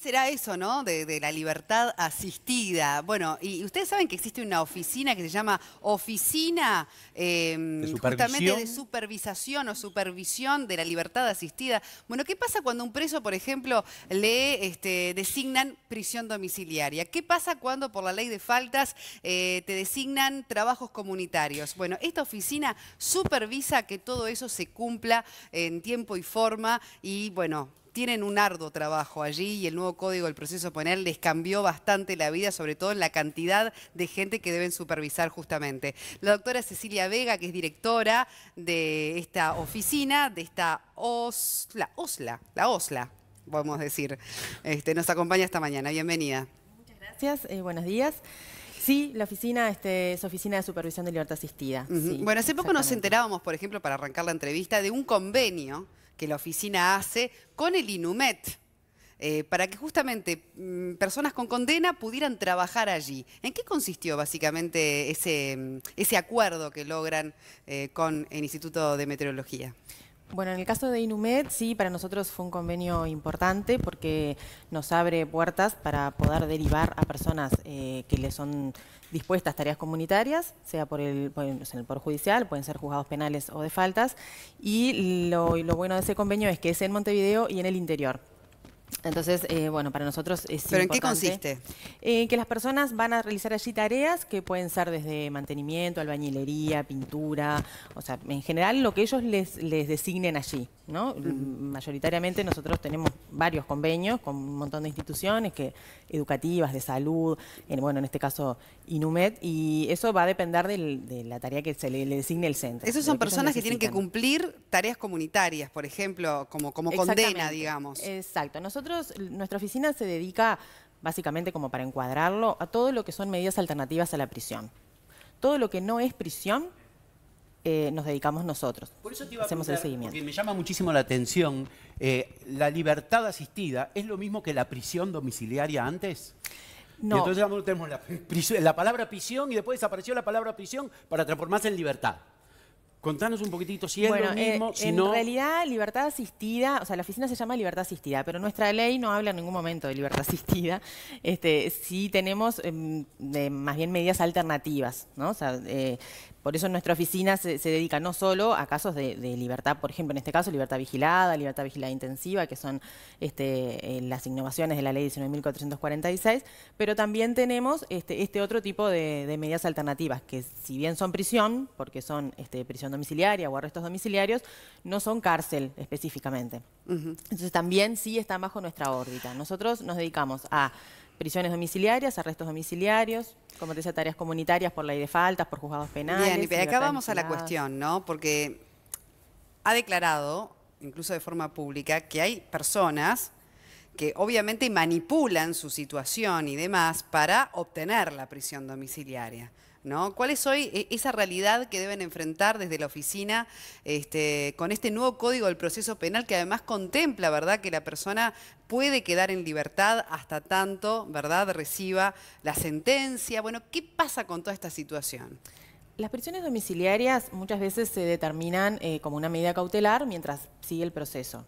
será eso, no? De la libertad asistida. Bueno, y ustedes saben que existe una oficina que se llama Oficina justamente de Supervisación o Supervisión de la Libertad Asistida. Bueno, ¿qué pasa cuando a un preso, por ejemplo, le designan prisión domiciliaria? ¿Qué pasa cuando por la ley de faltas te designan trabajos comunitarios? Bueno, esta oficina supervisa que todo eso se cumpla en tiempo y forma y, bueno, tienen un arduo trabajo allí y el nuevo Código del Proceso Penal les cambió bastante la vida, sobre todo en la cantidad de gente que deben supervisar justamente. La doctora Cecilia Vega, que es directora de esta oficina, de esta OSLA, podemos decir, nos acompaña esta mañana. Bienvenida. Muchas gracias, buenos días. Sí, la oficina es Oficina de Supervisión de Libertad Asistida. Sí, bueno, hace poco nos enterábamos, por ejemplo, para arrancar la entrevista, de un convenio que la oficina hace con el INUMET, para que justamente personas con condena pudieran trabajar allí. ¿En qué consistió básicamente ese acuerdo que logran con el Instituto de Meteorología? Bueno, en el caso de INUMET, sí, para nosotros fue un convenio importante porque nos abre puertas para poder derivar a personas que les son dispuestas tareas comunitarias, sea por el Poder Judicial, pueden ser juzgados penales o de faltas, y lo bueno de ese convenio es que es en Montevideo y en el interior. Entonces, bueno, para nosotros es ¿Pero importante. en qué consiste? Que las personas van a realizar allí tareas que pueden ser desde mantenimiento, albañilería, pintura, o sea, en general lo que ellos les designen allí, ¿no? Mayoritariamente nosotros tenemos varios convenios con un montón de instituciones educativas, de salud, bueno, en este caso INUMET, y eso va a depender de la tarea que se le designe el centro. Esas son personas que tienen que cumplir tareas comunitarias, por ejemplo, como condena, digamos. Exacto. Nuestra oficina se dedica, básicamente como para encuadrarlo, a todo lo que son medidas alternativas a la prisión. Todo lo que no es prisión, nos dedicamos nosotros. Por eso te iba a hacemos preguntar, el seguimiento. porque me llama muchísimo la atención, ¿la libertad asistida es lo mismo que la prisión domiciliaria antes? No. Y entonces tenemos la palabra prisión y después desapareció la palabra prisión para transformarse en libertad. Contanos un poquitito si es lo mismo, si no... En realidad, libertad asistida, o sea, la oficina se llama libertad asistida, pero nuestra ley no habla en ningún momento de libertad asistida. Sí tenemos más bien medidas alternativas, ¿no? O sea, por eso nuestra oficina se dedica no solo a casos de libertad, por ejemplo, en este caso, libertad vigilada intensiva, que son las innovaciones de la ley 19.446, pero también tenemos este otro tipo de medidas alternativas, que si bien son prisión, porque son prisión domiciliaria o arrestos domiciliarios, no son cárcel específicamente. Entonces también sí están bajo nuestra órbita. Nosotros nos dedicamos a prisiones domiciliarias, arrestos domiciliarios, como te decía, tareas comunitarias por ley de faltas, por juzgados penales. Bien, y acá vamos a la cuestión, ¿no? Porque ha declarado, incluso de forma pública, que hay personas que obviamente manipulan su situación y demás para obtener la prisión domiciliaria, ¿no? ¿Cuál es hoy esa realidad que deben enfrentar desde la oficina con este nuevo Código del Proceso Penal que además contempla, ¿verdad?, que la persona puede quedar en libertad hasta tanto, ¿verdad?, reciba la sentencia? Bueno, ¿qué pasa con toda esta situación? Las prisiones domiciliarias muchas veces se determinan como una medida cautelar mientras sigue el proceso.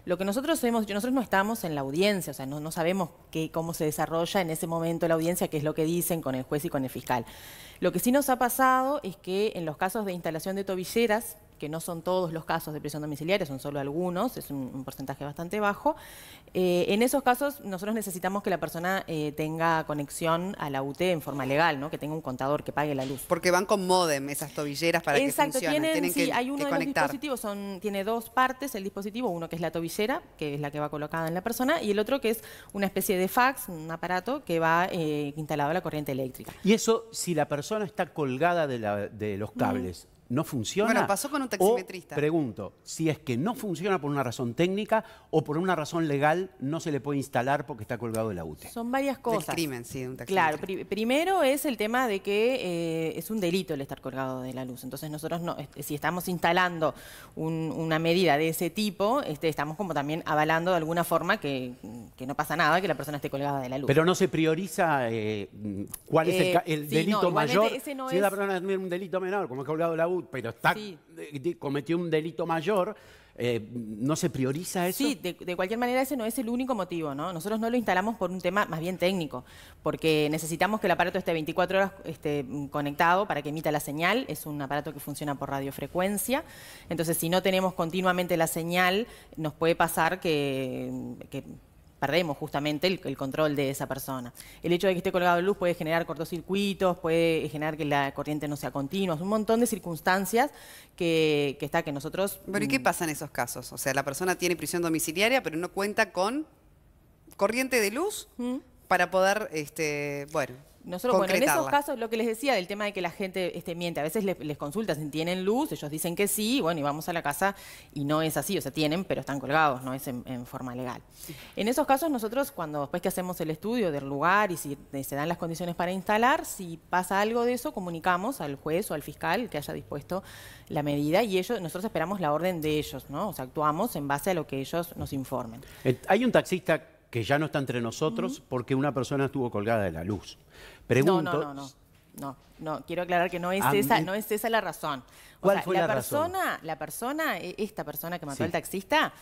Lo que nosotros no estamos en la audiencia, o sea, no sabemos cómo se desarrolla en ese momento la audiencia, qué es lo que dicen con el juez y con el fiscal. Lo que sí nos ha pasado es que en los casos de instalación de tobilleras, que no son todos los casos de prisión domiciliaria, son solo algunos, es un porcentaje bastante bajo. En esos casos nosotros necesitamos que la persona tenga conexión a la UT en forma legal, ¿no? Que tenga un contador que pague la luz. Porque van con módem esas tobilleras para que funcionen. Tienen hay uno que de conectar. Los dispositivos, tiene dos partes el dispositivo, uno que es la tobillera, que es la que va colocada en la persona, y el otro que es una especie de fax, un aparato que va instalado a la corriente eléctrica. Y eso, si la persona está colgada de los cables, ¿no funciona? Bueno, pasó con un taximetrista. O, pregunto, si es que no funciona por una razón técnica o por una razón legal no se le puede instalar porque está colgado de la UTE. Son varias cosas. Del crimen, sí, de un taximetrista. Claro, primero es el tema de que es un delito el estar colgado de la luz. Entonces nosotros, si estamos instalando una medida de ese tipo, estamos como también avalando de alguna forma que no pasa nada, que la persona esté colgada de la luz. Pero no se prioriza cuál es el delito mayor. Ese no si la persona tiene un delito menor, como es colgado de la UTE, pero cometió un delito mayor, ¿No se prioriza eso? Sí, de cualquier manera ese no es el único motivo, ¿no? Nosotros no lo instalamos por un tema más bien técnico, porque necesitamos que el aparato esté 24 horas conectado para que emita la señal. Es un aparato que funciona por radiofrecuencia. Entonces, si no tenemos continuamente la señal, nos puede pasar que perdemos justamente el control de esa persona. El hecho de que esté colgado de luz puede generar cortocircuitos, puede generar que la corriente no sea continua, un montón de circunstancias que nosotros... Pero ¿y qué pasa en esos casos? O sea, la persona tiene prisión domiciliaria, pero no cuenta con corriente de luz para poder, bueno... Nosotros, bueno, en esos casos, lo que les decía del tema de que la gente miente, a veces les consulta si tienen luz, ellos dicen que sí, bueno, y vamos a la casa y no es así, o sea, tienen, pero están colgados, no es en forma legal. En esos casos nosotros, después que hacemos el estudio del lugar y si se dan las condiciones para instalar, si pasa algo de eso, comunicamos al juez o al fiscal que haya dispuesto la medida y nosotros esperamos la orden de ellos, ¿no? O sea, actuamos en base a lo que ellos nos informen. Hay un taxista que ya no está entre nosotros porque una persona estuvo colgada de la luz. Pregunto, no, quiero aclarar que no es esa la razón. ¿Cuál fue la razón? Esta persona que mató al taxista,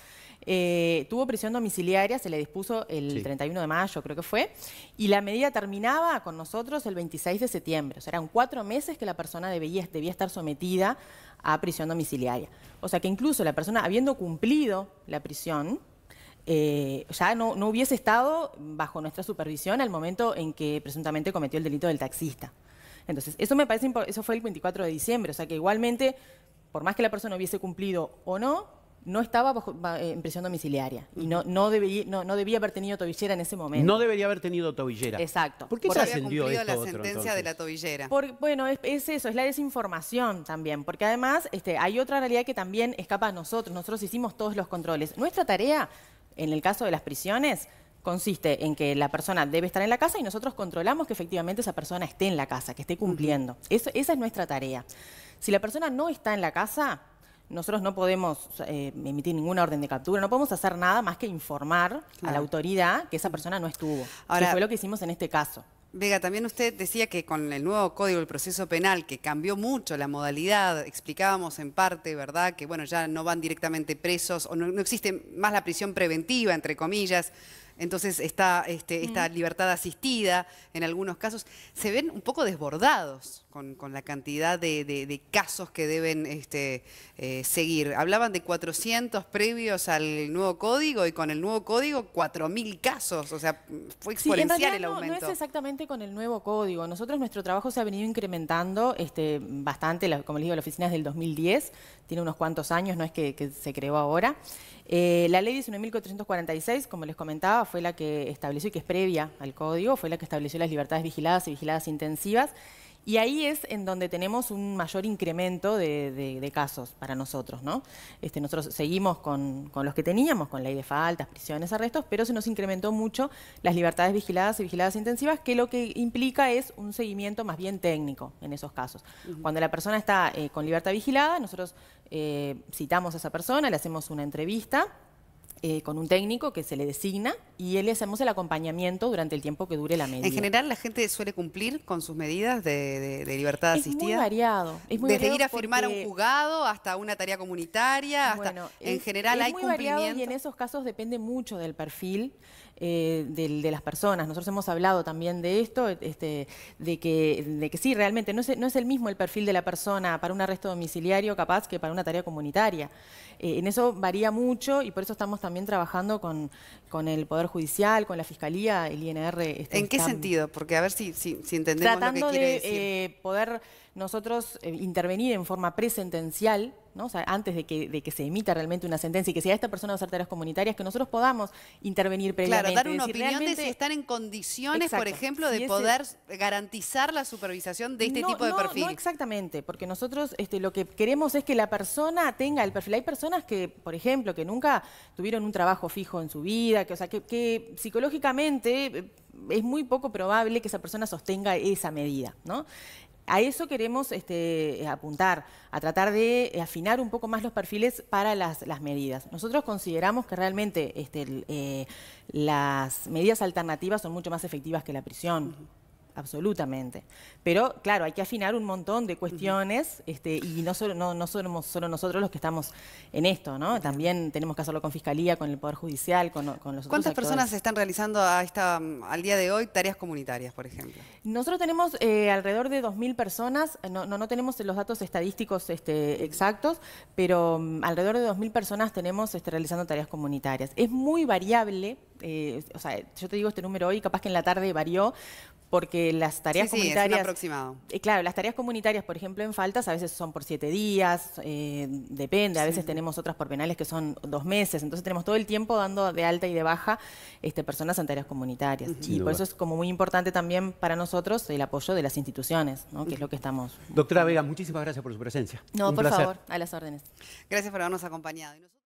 tuvo prisión domiciliaria, se le dispuso el 31 de mayo, creo que fue, y la medida terminaba con nosotros el 26 de septiembre. O sea, eran 4 meses que la persona debía estar sometida a prisión domiciliaria. O sea, que incluso la persona, habiendo cumplido la prisión, ya no hubiese estado bajo nuestra supervisión al momento en que presuntamente cometió el delito del taxista. Entonces, eso me parece eso fue el 24 de diciembre, o sea que igualmente, por más que la persona hubiese cumplido o no estaba en prisión domiciliaria y no debía haber tenido tobillera en ese momento. No debería haber tenido tobillera. Exacto. ¿Por qué se ascendió cumplido esto la sentencia de la tobillera? Bueno, es eso, es la desinformación también, porque además hay otra realidad que también escapa a nosotros. Nosotros hicimos todos los controles. Nuestra tarea, en el caso de las prisiones, consiste en que la persona debe estar en la casa y nosotros controlamos que efectivamente esa persona esté en la casa, que esté cumpliendo. Esa es nuestra tarea. Si la persona no está en la casa, nosotros no podemos emitir ninguna orden de captura, no podemos hacer nada más que informar a la autoridad que esa persona no estuvo. Ahora, que fue lo que hicimos en este caso. Vega, también usted decía que con el nuevo Código del Proceso Penal, que cambió mucho la modalidad, explicábamos en parte, ¿verdad?, que bueno, ya no van directamente presos, o no existe más la prisión preventiva, entre comillas, entonces esta libertad asistida, en algunos casos, se ven un poco desbordados con la cantidad de casos que deben seguir. Hablaban de 400 previos al nuevo código y con el nuevo código 4.000 casos, o sea, fue exponencial el aumento. No es exactamente con el nuevo código. Nuestro trabajo se ha venido incrementando bastante, como les digo, la oficina es del 2010, tiene unos cuantos años, no es que se creó ahora. La ley 19.446, como les comentaba, fue la que estableció, y que es previa al código, fue la que estableció las libertades vigiladas y vigiladas intensivas. Y ahí es en donde tenemos un mayor incremento de casos para nosotros, ¿no? Nosotros seguimos con los que teníamos, con ley de faltas, prisiones, arrestos, pero se nos incrementó mucho las libertades vigiladas y vigiladas intensivas, que lo que implica es un seguimiento más bien técnico en esos casos. Cuando la persona está con libertad vigilada, nosotros citamos a esa persona, le hacemos una entrevista con un técnico que se le designa y le hacemos el acompañamiento durante el tiempo que dure la medida. En general, ¿la gente suele cumplir con sus medidas de libertad asistida? Es muy variado. Desde ir a firmar a un juzgado hasta una tarea comunitaria, en general hay cumplimiento. Variado y en esos casos depende mucho del perfil de las personas. Nosotros hemos hablado también de esto, de que sí, realmente no es el mismo el perfil de la persona para un arresto domiciliario capaz que para una tarea comunitaria. En eso varía mucho y por eso estamos también trabajando con el Poder Judicial, con la Fiscalía, el INR. ¿En qué sentido? Porque a ver si entendemos lo que quiere decir. Tratando de poder nosotros intervenir en forma presentencial, ¿no? O sea, antes de que se emita realmente una sentencia y que si a esta persona va a hacer tareas comunitarias, que nosotros podamos intervenir previamente. Claro, dar una opinión de si están en condiciones, por ejemplo, de poder garantizar la supervisación de este tipo de perfil. No exactamente, porque nosotros lo que queremos es que la persona tenga el perfil. Hay personas que, por ejemplo, que nunca tuvieron un trabajo fijo en su vida, que psicológicamente es muy poco probable que esa persona sostenga esa medida, ¿no? A eso queremos apuntar, a tratar de afinar un poco más los perfiles para las medidas. Nosotros consideramos que realmente las medidas alternativas son mucho más efectivas que la prisión. absolutamente. Pero, claro, hay que afinar un montón de cuestiones y no somos solo nosotros los que estamos en esto, ¿no? También tenemos que hacerlo con Fiscalía, con el Poder Judicial, con los otros ¿Cuántas actores. personas están realizando al día de hoy tareas comunitarias, por ejemplo? Nosotros tenemos alrededor de 2.000 personas, no tenemos los datos estadísticos exactos, pero alrededor de 2.000 personas tenemos realizando tareas comunitarias. Es muy variable, o sea, yo te digo este número hoy, capaz que en la tarde varió, porque las tareas comunitarias... es un aproximado. Claro, las tareas comunitarias, por ejemplo, en faltas, a veces son por 7 días, depende, a veces tenemos otras por penales que son 2 meses, entonces tenemos todo el tiempo dando de alta y de baja personas en tareas comunitarias. Y por eso es como muy importante también para nosotros el apoyo de las instituciones, ¿no? Que es lo que estamos... Doctora Vega, muchísimas gracias por su presencia. No, Un por placer. favor, a las órdenes. Gracias por habernos acompañado.